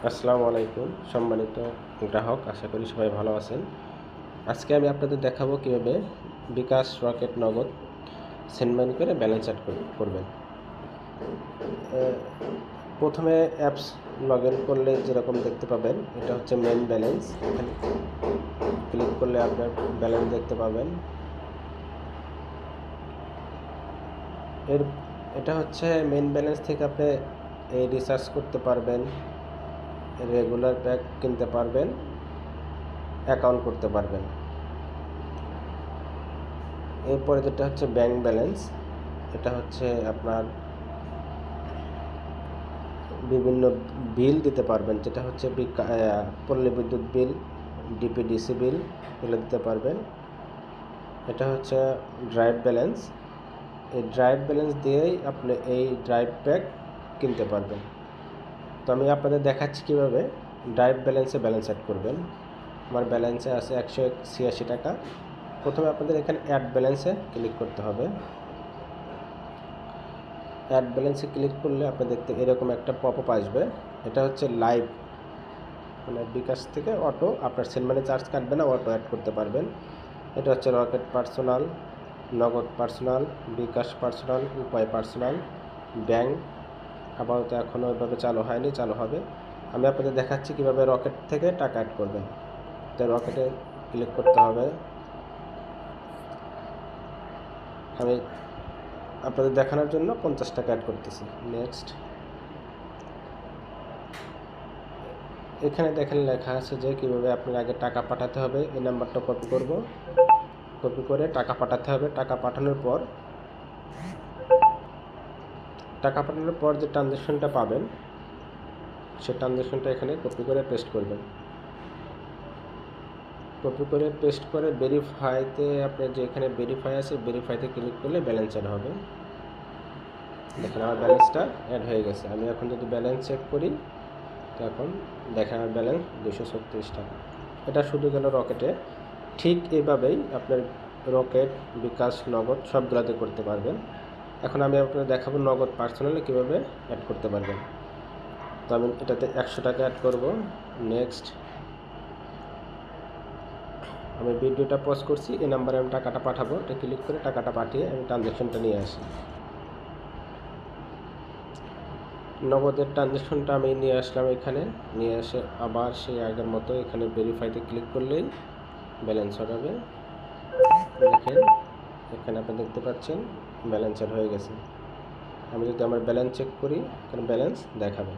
আসসালামু আলাইকুম সম্মানিত গ্রাহক, আশা করি সবাই ভালো আছেন। আজকে আমি আপনাদের দেখাবো কিভাবে বিকাশ, রকেট, নগদ সেন্ড মানি করে ব্যালেন্স অ্যাড করবেন। প্রথমে অ্যাপস লগ ইন করলে যেরকম দেখতে পাবেন, এটা হচ্ছে মেন ব্যালেন্স। এখানে ক্লিক করলে আপনার ব্যালেন্স দেখতে পাবেন। এটা হচ্ছে মেন ব্যালেন্স থেকে আপনি এই রিচার্জ করতে পারবেন, রেগুলার প্যাক কিনতে পারবেন, অ্যাকাউন্ট করতে পারবেন। এরপরে যেটা হচ্ছে ব্যাংক ব্যালেন্স, এটা হচ্ছে আপনার বিভিন্ন বিল দিতে পারবেন, যেটা হচ্ছে পল্লী বিদ্যুৎ বিল, ডিপিডিসি বিল, এগুলো দিতে পারবেন। এটা হচ্ছে ড্রাইভ ব্যালেন্স, এই ড্রাইভ ব্যালেন্স দিয়েই আপনি এই ড্রাইভ প্যাক কিনতে পারবেন। তো আমি আপনাদের দেখাচ্ছি কীভাবে ড্রাইভ ব্যালেন্সে ব্যালেন্স অ্যাড করবেন। আমার ব্যালেন্সে আছে 186 টাকা। প্রথমে আপনাদের এখানে অ্যাড ব্যালেন্সে ক্লিক করতে হবে। অ্যাড ব্যালেন্সে ক্লিক করলে আপনি দেখতে এরকম একটা পপআপ আসবে। এটা হচ্ছে লাইভ, মানে বিকাশ থেকে অটো আপনার সেন্ড মানি চার্জ কাটবে না, অটো অ্যাড করতে পারবেন। এটা হচ্ছে রকেট পার্সোনাল, নগদ পার্সোনাল, বিকাশ পার্সোনাল, উপায় পার্সোনাল, ব্যাংক। আপাতত এখনও ওইভাবে চালু হয়নি, চালু হবে। আমি আপনাদের দেখাচ্ছি কীভাবে রকেট থেকে টাকা অ্যাড করবেন। তো রকেটে ক্লিক করতে হবে। আমি আপনাদের দেখানোর জন্য 50 টাকা অ্যাড করতেছি। নেক্সট। এখানে দেখেন লেখা আছে যে কীভাবে আপনার আগে টাকা পাঠাতে হবে। এই নাম্বারটা কপি করব, কপি করে টাকা পাঠাতে হবে। টাকা পাঠানোর পর যে ট্রানজ্যাকশনটা পাবেন, সে ট্রানজ্যাকশনটা এখানে কপি করে পেস্ট করবেন। কপি করে পেস্ট করে ভেরিফাইতে আপনার যে এখানে ভেরিফাই আছে, ভেরিফাইতে ক্লিক করলে ব্যালেন্স অ্যাড হবে। দেখেন আমার ব্যালেন্সটা অ্যাড হয়ে গেছে। আমি এখন যদি ব্যালেন্স চেক করি, তো এখন দেখেন আমার ব্যালেন্স 236 টাকা। এটা শুধু গেল রকেটে। ঠিক এইভাবেই আপনার রকেট, বিকাশ, নগদ সবগুলোতে করতে পারবেন। এখন আমি আপনাদের দেখাবো নগদ পার্সোনালে কীভাবে অ্যাড করতে পারবেন। তো আমি এটাতে 100 টাকা অ্যাড করব। নেক্সট। আমি ভিডিওটা পজ করছি, এই নাম্বারে আমি টাকাটা পাঠাবো। এটা ক্লিক করে টাকাটা পাঠিয়ে আমি ট্রানজ্যাকশনটা নিয়ে আসি। নগদের ট্রানজ্যাকশনটা আমি নিয়ে আসলাম এখানে। নিয়ে এসে আবার সেই আগের মতো এখানে ভেরিফাইতে ক্লিক করলেই ব্যালেন্স হবে। দেখেন এখানে আপনি দেখতে পাচ্ছেন ব্যালেন্স হয়ে গেছে। আমি যদি আমার ব্যালেন্স চেক করি, এখানে ব্যালেন্স দেখাবে।